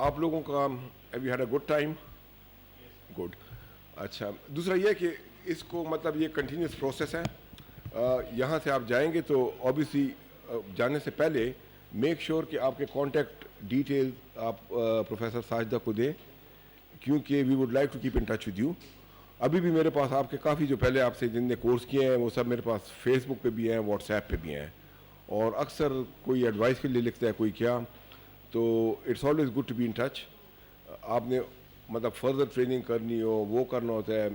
आप लोगों का have you had a good time? Good. अच्छा, दूसरा ये कि इसको मतलब ये कंटिन्यूस प्रोसेस है। यहाँ से आप जाएंगे तो ऑब्वियसली जाने से पहले मेक श्योर कि आपके कांटेक्ट डिटेल आप प्रोफेसर साजिदा को दें, क्योंकि we would like to keep in touch with you. अभी भी मेरे पास आपके काफ़ी जो पहले आपसे जिनने कोर्स किए हैं वो सब मेरे पास फेसबुक पे भी हैं, व्हाट्सएप पे भी हैं, और अक्सर कोई एडवाइस के लिए लिखता है कोई क्या, तो it's always good to be in touch. आपने मतलब फर्दर ट्रेनिंग करनी हो, वो करना होता है,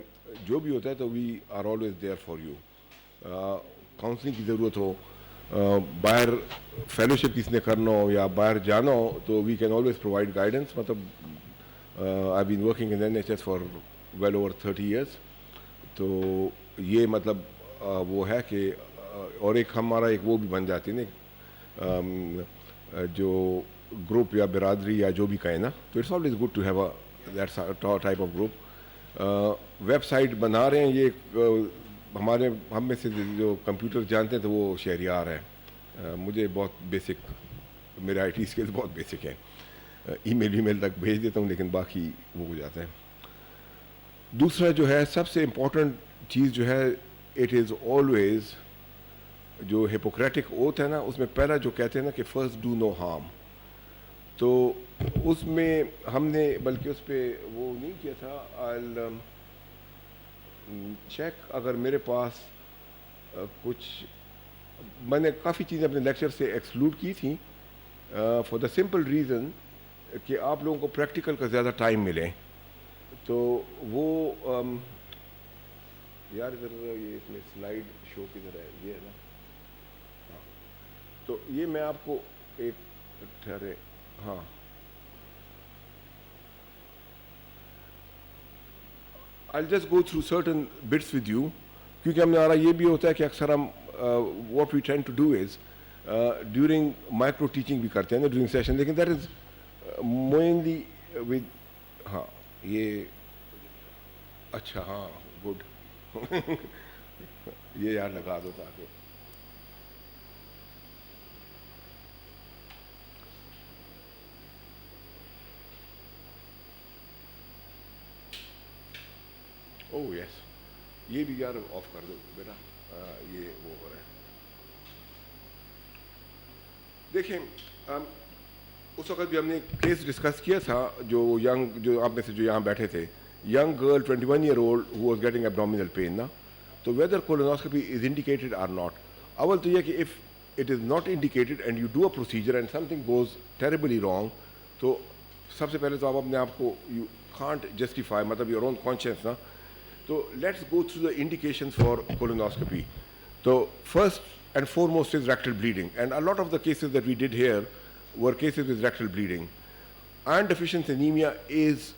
जो भी होता है, तो we are always there for you. Counselling की ज़रूरत हो, बाहर फेलोशिप किसने करना हो या बाहर जाना हो, तो we can always provide guidance. मतलब I been working in NHS for well over 30 years। तो ये मतलब वो है कि और एक हमारा एक वो भी बन जाती है ना, जो ग्रुप या बिरादरी या जो भी कहें ना, तो it's always good to have a that type of group. Website बना रहे हैं ये हमारे हम में से जो कंप्यूटर जानते हैं तो वो शहरियार है। मुझे बहुत बेसिक, मेरे IT स्किल्स बहुत बेसिक हैं। ईमेल तक भेज देता हूँ, लेकिन बाकी वो हो जाता है। दूसरा जो है सबसे इम्पोर्टेंट चीज़ जो है, इट इज़ ऑलवेज जो हिपोक्रेटिक ओथ है ना, उसमें पहला जो कहते हैं ना कि फर्स्ट डू नो हार्म, तो उसमें हमने बल्कि उस पर वो नहीं किया था। आई चेक, अगर मेरे पास कुछ, मैंने काफ़ी चीज़ें अपने लेक्चर से एक्सक्लूड की थी फॉर द सिंपल रीज़न कि आप लोगों को प्रैक्टिकल का ज़्यादा टाइम मिले। तो वो यार इधर ये इसमें स्लाइड शो किधर है, ये है ना, हाँ। तो ये मैं आपको एक ठहरे, हाँ, I'll just go through certain bits with you, क्योंकि हमारा ये भी होता है कि अक्सर हम what we tend to do is during micro teaching भी करते हैं ना during session, लेकिन that is mainly with, हाँ ये अच्छा, हाँ गुड ये यार लगा दो ताकि ओह यस, ये भी यार ऑफ कर दो बेटा। ये वो हो रहा है। देखें, उस वक्त भी हमने केस डिस्कस किया था, जो यंग, जो आप में से जो यहाँ बैठे थे, young girl 21 year old who was getting abdominal pain ना, तो whether colonoscopy is indicated or not, अवल तो यह कि if it is not indicated and you do a procedure and something goes terribly wrong, तो सबसे पहले तो आप अपने आप को you can't justify, मतलब your own conscience ना। तो let's go through the indications for colonoscopy. So first and foremost is rectal bleeding, and a lot of the cases that we did here were cases with rectal bleeding. Iron deficiency anemia is,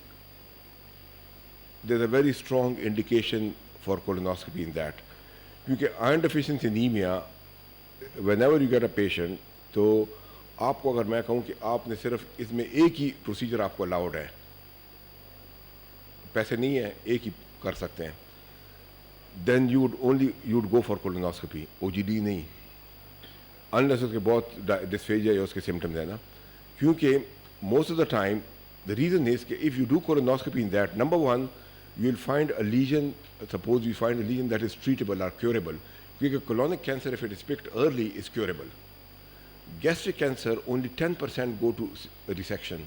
there's a very strong indication for colonoscopy in that. क्योंकि iron deficiency anemia, whenever you get a patient, तो आपको अगर मैं कहूँ कि आपने सिर्फ इसमें एक ही प्रोसीजर आपको अलाउड है, पैसे नहीं है, एक ही कर सकते हैं, then you would go for colonoscopy, OGD नहीं, unless उसके बहुत dysphagia या उसके symptoms है ना। क्योंकि most of the time the reason is कि if you do colonoscopy in that, number one, you will find a lesion, suppose you find a lesion that is treatable or curable, क्योंकि colonic cancer, if it is picked early, is curable. Gastric cancer, only 10% go to resection.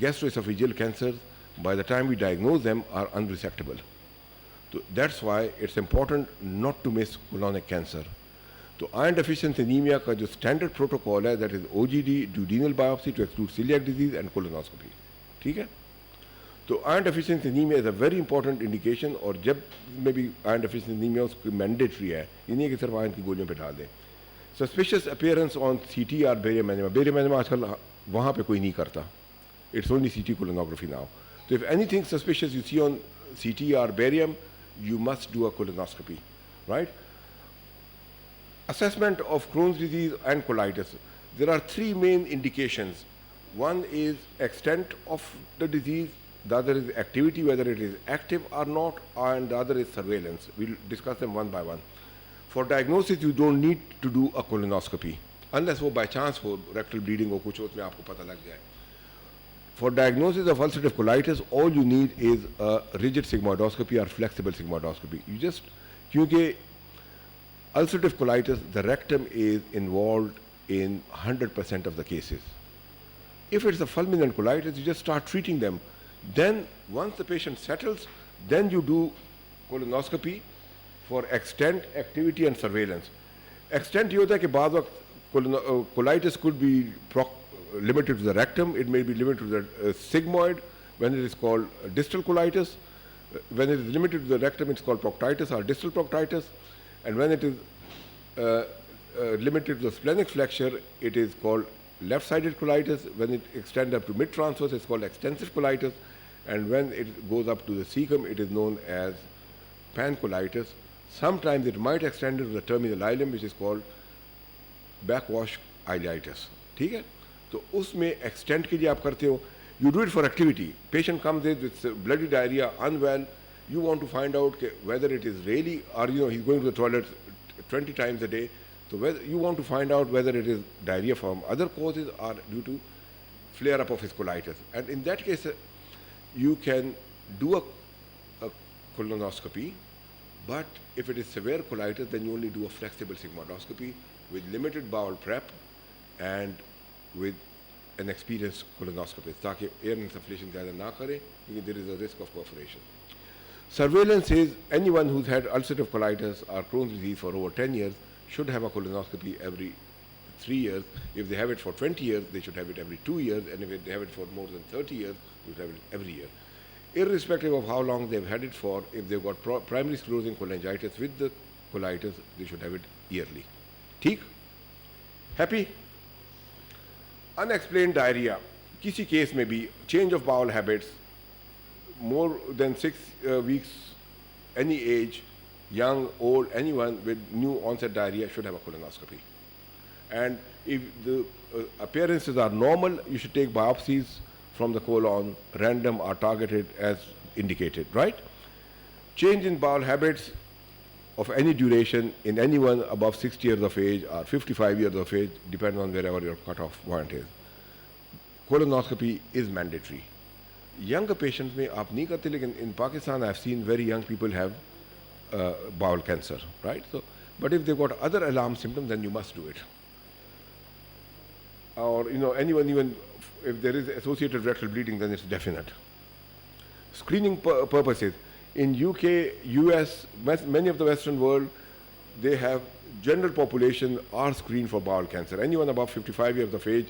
Gastroesophageal cancers, by the time we diagnose them, are unresectable. So that's why it's important not to miss colonic cancer. तो iron deficiency anemia का जो standard protocol है, that is OGD, duodenal biopsy to exclude celiac disease and colonoscopy, ठीक है। तो iron deficiency anemia is a very important indication, और जब में भी iron deficiency anemia उसकी mandatory है, ये नहीं है कि सिर्फ iron की गोलियों पे डाल दें। Suspicious appearance on CT or barium enema, barium enema आजकल वहाँ पे कोई नहीं करता, it's only CT colonography now. So if anything suspicious you see on CT or barium, you must do a colonoscopy, right? Assessment of Crohn's disease and colitis. There are three main indications. One is extent of the disease, the other is activity, whether it is active or not, and the other is surveillance. We'll discuss them one by one. For diagnosis, you don't need to do a colonoscopy, unless वो by chance हो rectal bleeding हो कुछ, उसमें आपको पता लग जाए. For diagnosis of ulcerative colitis, all you need is a rigid sigmoidoscopy or flexible sigmoidoscopy. You just, क्योंकि ulcerative colitis, the rectum is involved in 100% of the cases. If it's a fulminant colitis, you just start treating them. Then, once the patient settles, then you do colonoscopy for extent, activity and surveillance. Extent ये होता है कि बाद वक्त colitis could be limited to the rectum, it may be limited to the sigmoid when it is called distal colitis. When it is limited to the rectum, it's called proctitis or distal proctitis. And when it is limited to the splenic flexure, it is called left-sided colitis. When it extends up to mid-transverse, it's called extensive colitis. And when it goes up to the cecum, it is known as pancolitis. Sometimes it might extend to the terminal ileum, which is called backwash ileitis. ठीक है? तो उसमें extent के लिए आप करते हो. You do it for activity. Patient comes in with bloody diarrhea, unwell. You want to find out whether it is really, or he's going to the toilet 20 times a day. So whether you want to find out whether it is diarrhea from other causes or due to flare up of his colitis. And in that case, you can do a colonoscopy, but if it is severe colitis, then you only do a flexible sigmoidoscopy with limited bowel prep and with an experienced colonoscopist, ताकि air insufflation ज़्यादा ना करे, because there is a risk of perforation. Surveillance is anyone who's had ulcerative colitis or Crohn's disease for over 10 years should have a colonoscopy every 3 years. If they have it for 20 years, they should have it every 2 years, and if they have it for more than 30 years, they should have it every year. Irrespective of how long they've had it for, if they've got primary sclerosing cholangitis with the colitis, they should have it yearly. ठीक? Happy? Unexplained diarrhea. किसी case में भी change of bowel habits, more than 6 weeks, any age, young, old, anyone with new onset diarrhea should have a colonoscopy. And if the appearances are normal, you should take biopsies from the colon, random or targeted as indicated, right? Change in bowel habits of any duration in anyone above 60 years of age or 55 years of age, depending on wherever your cutoff point is. Colonoscopy is mandatory. Younger patients में आप नहीं करते, लेकिन in Pakistan I've seen very young people have bowel cancer, right? So, but if they've got other alarm symptoms, then you must do it. Or anyone, even if there is associated rectal bleeding, then it's definite. Screening purposes. In UK, US, many of the Western world, they have general population are screened for bowel cancer. Anyone above 55 years of age,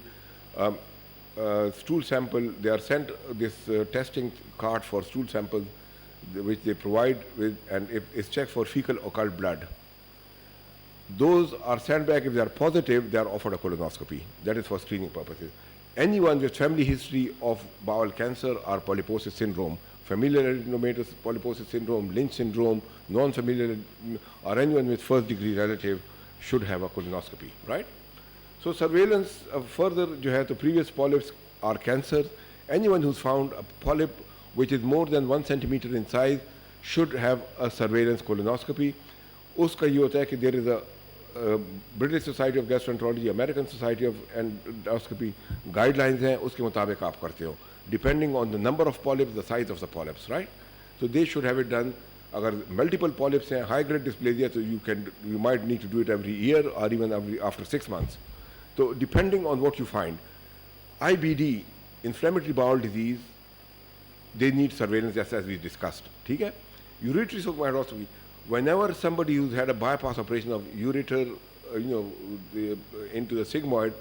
stool sample, they are sent this testing card for stool samples, which they provide with, and it's checked for fecal occult blood. Those are sent back. If they are positive, they are offered a colonoscopy. That is for screening purposes. Anyone with family history of bowel cancer or polyposis syndrome, familial adenomatous polyposis syndrome, Lynch syndrome, non-familial, or anyone with first degree relative should have a colonoscopy, right? So surveillance further, जो है तो previous polyps or cancers, anyone who's found a polyp which is more than 1 centimeter in size should have a surveillance colonoscopy. उसका ये होता है कि there is a British Society of Gastroenterology, American Society of Endoscopy guidelines हैं, उसके मुताबिक आप करते हो, depending on the number of polyps, the size of the polyps, right? So they should have it done. अगर multiple polyps हैं, high grade dysplasia, so you might need to do it every year or even after 6 months. So depending on what you find, IBD, inflammatory bowel disease, they need surveillance just as we discussed. ठीक है? Ureteral sigmoidoscopy. Whenever somebody who's had a bypass operation of ureter, into the sigmoid,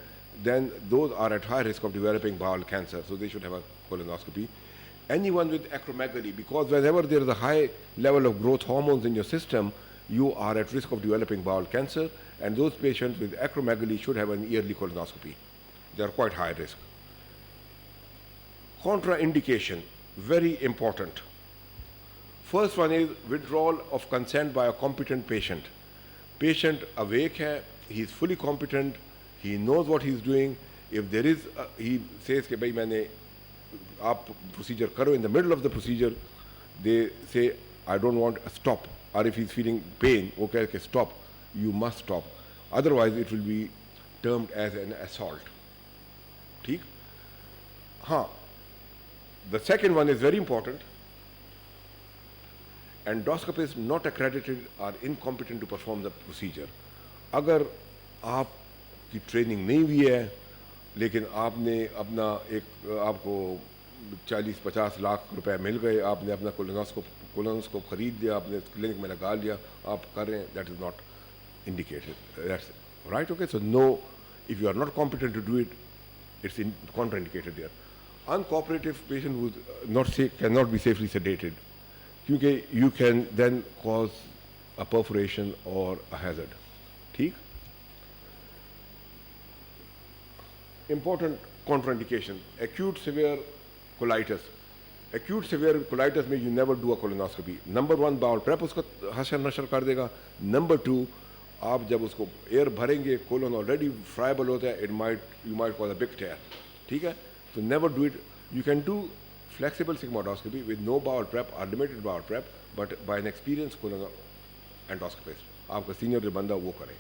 then those are at high risk of developing bowel cancer, so they should have a colonoscopy. Anyone with acromegaly, because whenever there is a high level of growth hormones in your system, you are at risk of developing bowel cancer, and those patients with acromegaly should have an yearly colonoscopy. They are quite high risk. Contraindication, very important. First one is withdrawal of consent by a competent patient. Patient awake hai, he is fully competent, he knows what he is doing. If there is, he says कि भाई मैंने आप procedure करो, in the middle of the procedure, they say I don't want a stop. Or if he is feeling pain, okay, stop. You must stop. Otherwise, it will be termed as an assault. ठीक? हाँ, The second one is very important. Endoscopists not accredited are incompetent to perform the procedure. अगर आपकी training नहीं हुई है लेकिन आपने अपना एक आपको 40-50 लाख रुपए मिल गए, आपने अपना कोलोनोस्कोप खरीद लिया, आपने क्लिनिक में लगा लिया, आप कर रहे हैं, that is not indicated. That's right. Okay. So no, if you are not competent to do it, it's contraindicated there. Uncooperative patient would not say cannot be safely sedated. क्योंकि you can then cause a perforation or a hazard. ठीक? Important contraindication: acute severe colitis. Acute severe colitis means you never do a colonoscopy. Number one, bowel prep उसको हशर नशर कर देगा. Number two, आप जब उसको air भरेंगे, colon already friable होता है, you might cause a big tear. ठीक है? So never do it. You can do flexible sigmoidoscopy with no bowel prep or limited bowel prep, but by an experienced colon endoscopist. आपका senior जो बंदा वो करे.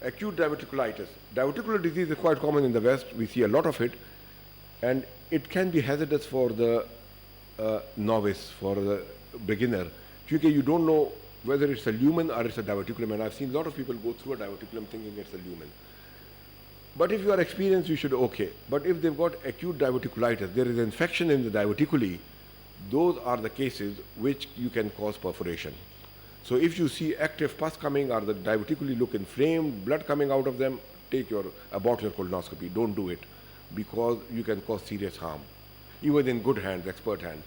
Acute diverticulitis. Diverticular disease is quite common in the West. We see a lot of it, and it can be hazardous for the novice, for the beginner, because you don't know whether it's a lumen or it's a diverticulum, and I've seen a lot of people go through a diverticulum thinking it's a lumen. But if you are experienced, you should okay. But if they've got acute diverticulitis, there is infection in the diverticuli, those are the cases which you can cause perforation. So if you see active pus coming or the diverticuli look inflamed, blood coming out of them, abort your colonoscopy. Don't do it, because you can cause serious harm. Even in good hands, expert hands.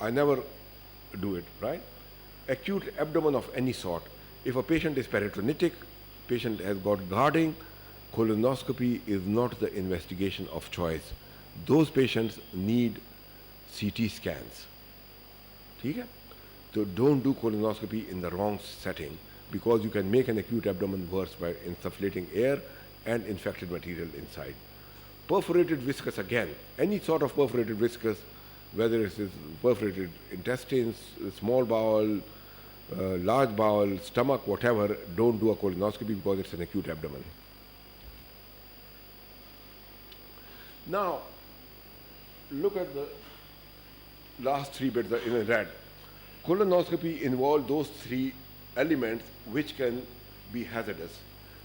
I never do it, right? Acute abdomen of any sort. If a patient is peritonitic, patient has got guarding, colonoscopy is not the investigation of choice. Those patients need CT scans. Okay? So don't do colonoscopy in the wrong setting, because you can make an acute abdomen worse by insufflating air and infected material inside. Perforated viscous, again, any sort of perforated viscous, whether it is perforated intestines, small bowel, large bowel, stomach, whatever, don't do a colonoscopy because it's an acute abdomen. Now, look at the last three bits in red. Colonoscopy involves those three elements which can be hazardous.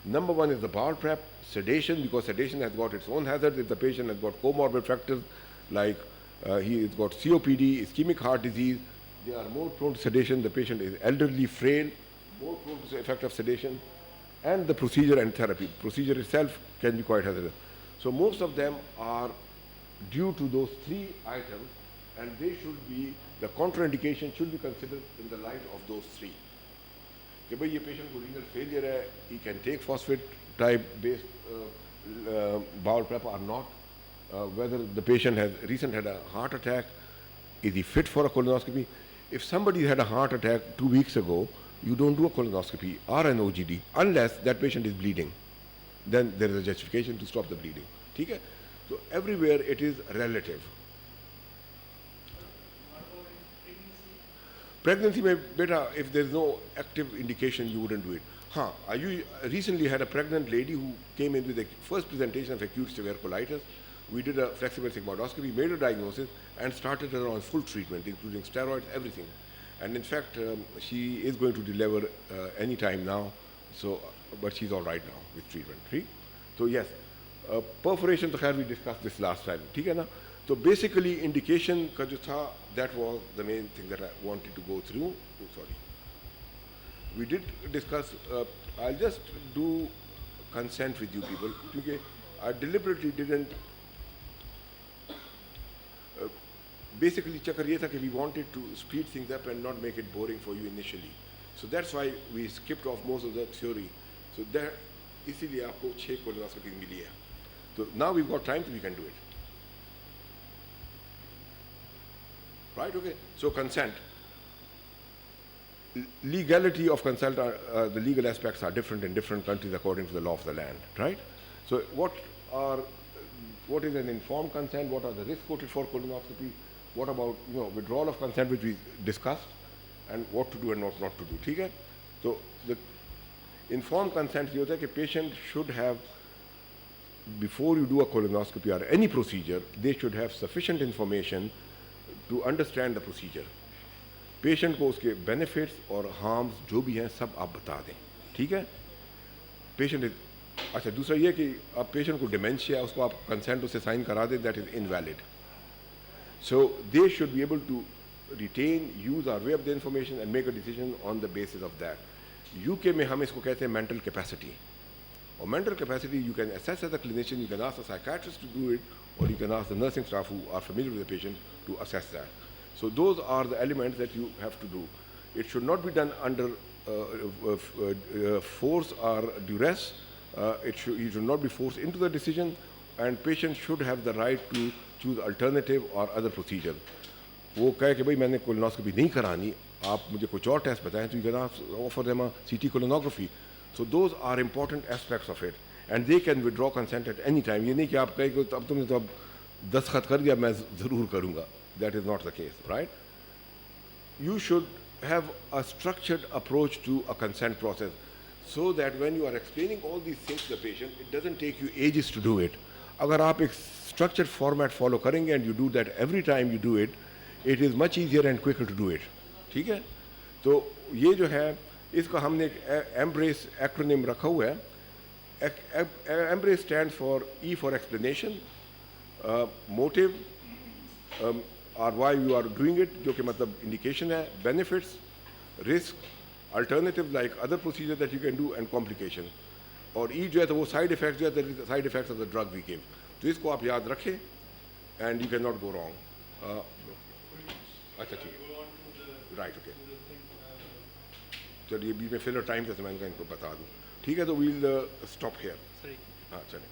Number one is the bowel prep, sedation, because sedation has got its own hazards. If the patient has got comorbid factors like he has got COPD, ischemic heart disease, they are more prone to sedation. The patient is elderly, frail, more prone to the effect of sedation. And the procedure and therapy. Procedure itself can be quite hazardous. So most of them are due to those three items, and they should be, the contraindication should be considered in the light of those three. कि भाई ये patient को renal failure है, he can take phosphate type based bowel prep or not, whether the patient has recently had a heart attack, is he fit for a colonoscopy? If somebody had a heart attack 2 weeks ago, you don't do a colonoscopy or an OGD unless that patient is bleeding. Then there is a justification to stop the bleeding. Okay? So everywhere it is relative. Pregnancy mein beta, if there is no active indication, you wouldn't do it. You recently had a pregnant lady who came in with the first presentation of acute severe colitis. We did a flexible sigmoidoscopy, made a diagnosis, and started her on full treatment, including steroids, everything. And in fact, she is going to deliver any time now. So, but she's all right now with treatment. See? So yes, perforation, we discussed this last time. Okay, na? So basically, indication ka jo tha, that was the main thing that I wanted to go through. Oh, sorry. We did discuss, I'll just do consent with you people. Okay? I deliberately didn't, basically चक्कर ये था कि we wanted to speed things up and not make it boring for you initially. So that's why we skipped off most of the theory. So that, इसीलिए आपको 6 colonoscopy मिली है. So now we've got time, so we can do it. Right, okay. So consent. Legality of consent, the legal aspects are different in different countries according to the law of the land, right? So what is an informed consent? What are the risks quoted for colonoscopy? What about withdrawal of consent, which we discussed, and what to do and what not to do? Okay? So the informed consent is that a patient should have before you do a colonoscopy or any procedure, they should have sufficient information to understand the procedure. Patient को उसके benefits और harms जो भी हैं सब आप बता दें, ठीक है? पेशेंट अच्छा, दूसरा ये कि आप पेशेंट को डिमेंशिया, उसको आप कंसेंट उससे साइन करा दें, that is invalid. So they should be able to retain, use और weigh of the information and make a decision on the basis of that. UK में हम इसको कहते हैं मेंटल कैपेसिटी. और mental capacity you can assess as a clinician, you can ask a psychiatrist to do it, or you can ask the nursing staff who are familiar with the patient to assess that. So those are the elements that you have to do. It should not be done under force or duress. You should not be forced into the decision, and patient should have the right to choose alternative or other procedure. वो कहे कि भाई मैंने colonoscopy नहीं करानी, आप मुझे कुछ और टेस्ट बताएं, तो you can offer them a CT colonography. So those are important aspects of it, and they can withdraw consent at any time. ये नहीं कि आप कहें कि अब तुमने तो अब दस्तखत कर दिया, मैं ज़रूर करूँगा. That is not the case, right? You should have a structured approach to a consent process, so that when you are explaining all these things to the patient, it doesn't take you ages to do it. अगर आप एक structured format follow करेंगे and you do that every time you do it, it is much easier and quicker to do it. ठीक है? तो ये जो है, इसका हमने एक एम्ब्रेस एक्रोनिम रखा हुआ है. Embrace stand for E for explanation, motive और why you are doing it, जो कि मतलब इंडिकेशन है, benefits, risk, alternative like other procedure that you can do, and complication. और ई जो है तो वो साइड इफेक्ट जो है, side effects of the drug we give. तो इसको आप याद रखें and you can not go wrong. अच्छा ठीक है, राइट, ओके. चलिए बीच में फिलर टाइम जैसे मैं इनको बता दूँ, ठीक है? तो वील स्टॉप हेयर. हाँ चलें.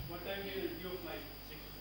What time is your flight?